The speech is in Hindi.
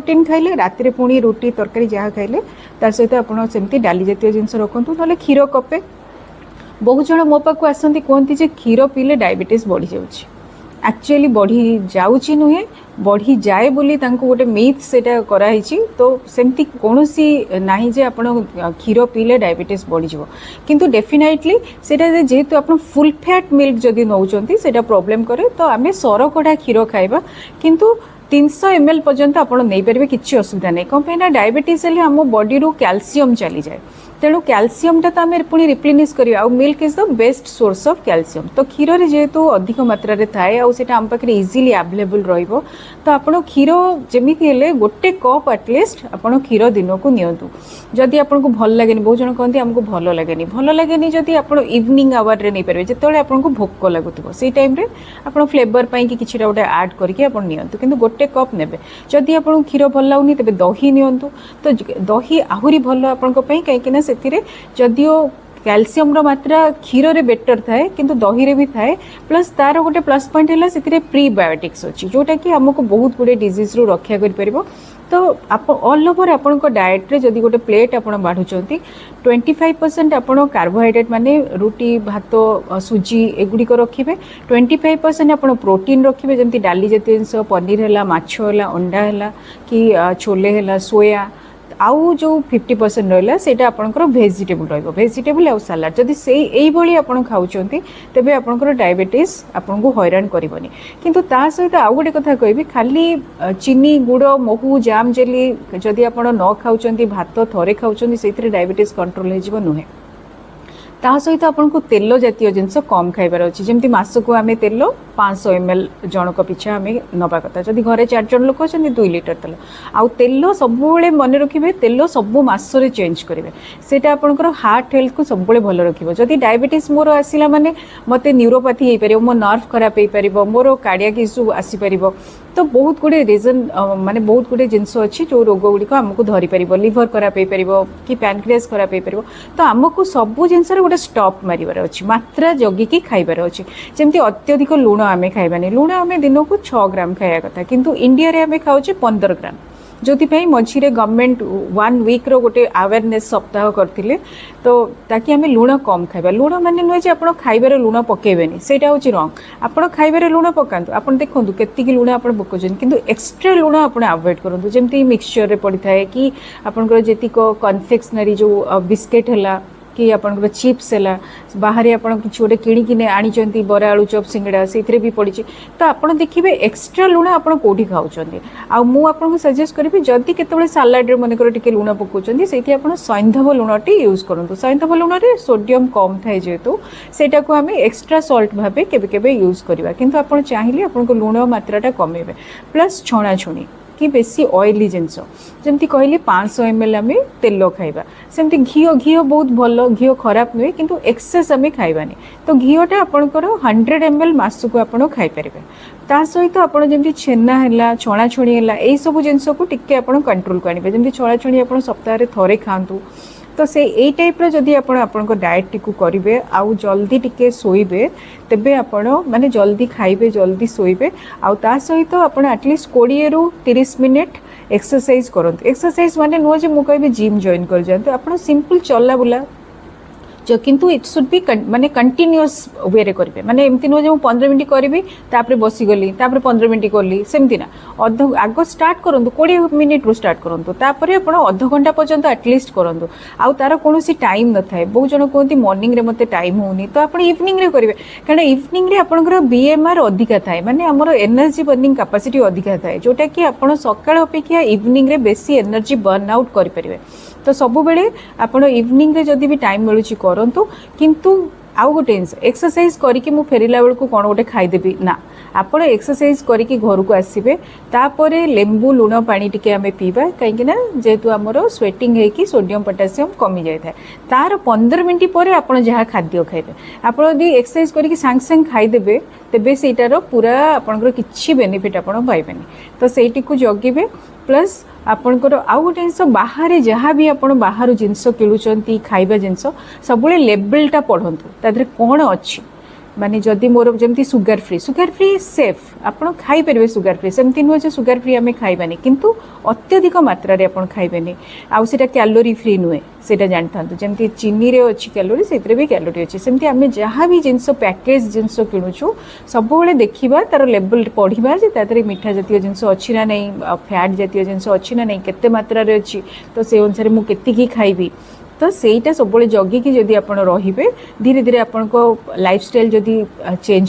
प्रोटीन खाइले राति पुणी रुटी तरकारी जहाँ खाइले ता सहित आपड़ सेमती डाली जातीय जिनस रखुँ ना क्षीर कपे बहुत जन मो पाक आसती कहती जे क्षीर पीले डायबिटीज बढ़ी जाऊँगी एक्चुअली बढ़ी जाऊँगी नुहे बढ़ी जाए बोली गोटे मिथ सेटा कराई तो सेमती कौन ना जे आप क्षीर पीले डायबिटीज बढ़ी जाव किंतु डेफिनेटली सेटा जेहेतु आप फुल फैट मिल्क जदि नौकरी सेटा प्रॉब्लम करे तो आम सरकड़ा क्षीर खाइबा किंतु 300 ml पर्यंत आप नहीं पारे किसी असुविधा नहीं कौन पे डायबिटीज हेल्ले आम बॉडी रू कैल्शियम चली जाए तेणु कैल्शियमटा तो आम पुणी रिप्लेनिश करिया आउ milk is the best source of calcium तो क्षीर रे जेहेतु अधिक मात्रा रे थाए आउ सेटा आम पाखे इजिली अवेलेबल रहिबो तो आपण क्षीर जेमिति हेले गोटे कप एटलिस्ट आपण क्षीर दिन को नियंतु जदि आपको भल लगे बहुत जन कहते आमको भल लगे जदि आप इवनिंग आवर रे नहीं पारे जिते आपको भोक लगुव से टाइम रे आप फ्लेवर पाई कि किसी गोटे आड करके आप नियंतु किंतु गोटे कप नेबे जदि आपको क्षीर भल लगुनि तेबे दही नियंतु तो दही आहुरी भल आपनको पई काहे से जदियो कैल्शियम मात्रा क्षीर रे बेटर थाए किंतु दही रे भी थाए प्लस तार गोटे प्लस पॉइंट है से प्रीबायोटिक्स अच्छी जोटा कि आमको बहुत गुड़े डिजीज रू रक्षा कर तो आप ऑल ओवर आपण डाएट रे जदि गोटे प्लेट आप बाढ़ुंट 25% आपण कार्बोहाइड्रेट माने रुटी भात सुजी एगुड़िक रखिए 25% आप प्रोटीन रखिए जमी डाली जातीय जिन पनीर है माछ है अंडा है कि छोले है सोया आउ जो 50% रहा से आपंकर भेजिटेबल भेजिटेबल आउ सालाड जदि से यही आप खाऊँच तेज आपंकर डायबिटीज आपको हैरान करनी किंतु ता सहित आउ गोटे कथा कहबी खाली चीनी गुड़ महू जाम जेली जदि आप न खाऊँ भात थरे खाऊँ से डायबिटीज कंट्रोल हो नुहे ता सहित आपको तेल जातीय जिनस कम खाइबार अच्छी जमी मसक आम तेल 500 ml जनक पिछा आम नवा कथा जदि घरे 4 जन लोक अच्छा 2 लिटर तेल आउ तेल सब मन रखिए तेल सब मसरे चेंज करेंगे सेटा आपंकर हार्ट हेल्थ को सब भल रखिए जदि डायबिटीज मोर आसला माने मते न्यूरोपैथी हो पार मो नर्व खराब हो पार मोर कार्डियक इश्यू आसीपर तो बहुत गुड़े रिजन माने बहुत गुड़े जिनस अच्छी जो रोग गुड़िक आमको धरी पार लिवर खराब हो पार कि पैनक्रियास खराब हो पार तो आमको सबू जिनस गोटे स्टॉप मारिबार अच्छी मात्रा जगिकी खाइबार अच्छी जमी अत्यधिक लुण आम खाइबानी लुण आम दिन को 6 ग्राम खाया कथा किंतु इंडिया रे आम खाऊे 15 ग्राम जो मझे गवर्नमेंट 1 वीक रो गोटे अवेयरनेस सप्ताह करते तो ताकि आम लुण कम खाइबा लुण माने नुहे जे आपण खाइबार लुण पकेबेनी सेटा होची रॉन्ग आपण खाइबार लुण पकांतु आपण देखंतु केतिकी लुण आपण पकोजन किंतु एक्स्ट्रा लुण आपण अवॉइड करंतु जेमती मिक्सचर रे पड़ी थाए कि आपनकर जेतिको कन्फेक्शनरी जो बिस्किट हला कि आपंकर चिप्स है बाहर आप कि गोटे किणी आनी बरा आलू चप सिंगड़ा से भी पड़ी तो आप देखिए एक्स्ट्रा लुण आप कौटी खाऊँ आपको सजेस्ट करी जदि केतबे सालाड मनकर टे लुण पकाउं से सैंधव लुण टी यूज करूँ सैंधव लुण में सोडियम कम थाए जेहेतु सेटा को आम एक्स्ट्रा सल्ट भाव केबे यूज करवा किंतु आप चाहिए आपको लुण मात्राटा कमेबे प्लस छणाछुणी कि बेसी ऑयली जिनस जमती कहली 500 ml आम तेल खाइबा सेमती घी बहुत भल घी खराब नुहे किंतु एक्सेस आम खाइबानी तो घीटा आपंकर 100 ml मासक आप खाईपर ता सहित आप जमी छेना है छणाछुणी है यही सब जिनस को टिके आप कंट्रोल को आने जमी छणाछुणी आप सप्ताह थे खातु तो से यही टाइप जदि आप डाएट टी करेंगे आउ जल्दी टिके सोइबे तेबे आपण माने जल्दी खाइबे जल्दी सोइबे आउ ता सहित आप एटलिस्ट 20 ରୁ 30 मिनिट एक्सरसाइज करंतु एक्सरसाइज माने नुह जे मु कहबे जिम जॉइन कर जाते आप सिंपल चला बुला जो किंतु इट शुड बी माने कंटिन्यूअस वे रे करेंगे माने एमती नुह जे 15 मिनिट करी तापर बसीगली तापर 15 मिनिट कली सेमती ना आग स्टार्ट करूँ 20 मिनिट रू स्टार्ट करूँ तापर आप अध घंटा पर्यंत एटलिस्ट करूँ आउ तार कौन टाइम न थाए बहुत जन कहते मॉर्निंग रे मते टाइम होनी तो आप इवनिंग रे करेंगे कारण इवनिंग रे आपनकर BMR अधिका थाए माने हमर एनर्जी बर्निंग कैपेसिटी अधिका थाए जोटा कि आप सकाळ अपेक्षा इवनिंग रे बेसी एनर्जी बर्न आउट कर पारिबे तो सब बेले आपण इवनिंग रे जदि भी टाइम मिलुची करंतु किंतु आउ गोटे एक्सरसाइज करके मु फेरिला बेलू कौन गोटे खाईदेवी ना आपण एक्सरसाइज करके घर को आसबे तापर लेंबू लुण पानी टिके आम पीवा कहीं जेहेतु आमर स्वेटिंग होगी सोडियम पोटासियम कमी जाए तार 15 मिनट पर आप जहाँ खाद्य खाइबे आप एक्सरसाइज करके सांगे सांगे खाईदेवे तेबे सेटार पूरा आपंकर किसी बेनिफिट आप पाइबेनी तो सेठी को जगिबे प्लस आपणकर आउ गोटे जिनस बाहर जहाँ भी आप बाहर जिनस किणुंट खाइबा जिनस सब लेबलटा पढ़ंतु तादरे कौन अच्छी माने जदि मोर जमती सुगर फ्री सेफ आपण खाई परिबे सुगर फ्री सेमती नुह जे सुगर फ्री आमे खाइबानी किंतु अत्यधिक मात्रा रे आपण खाइबेनी आउ सेटा कैलोरी फ्री नुहे सेटा जानथांतु जमती चीनी रे अछि कैलोरी सेतरे भी कैलोरी अछि सेमती आमे जहाँ भी जिंस पैकेज जिंस किणुछु सब बेले देखिबा तार लेवल पढ़िबा जे तातरे मीठा जातीय जिंस अछि ना नहीं फैट जातीय जिंस अछि ना नहीं केते मात्रा रे अछि तो से अनुसार मु केति की खाइबी तो सेटा सब जगिकी जदि आपण रहिबे धीरे धीरे आपण को लाइफस्टाइल जदि चेंज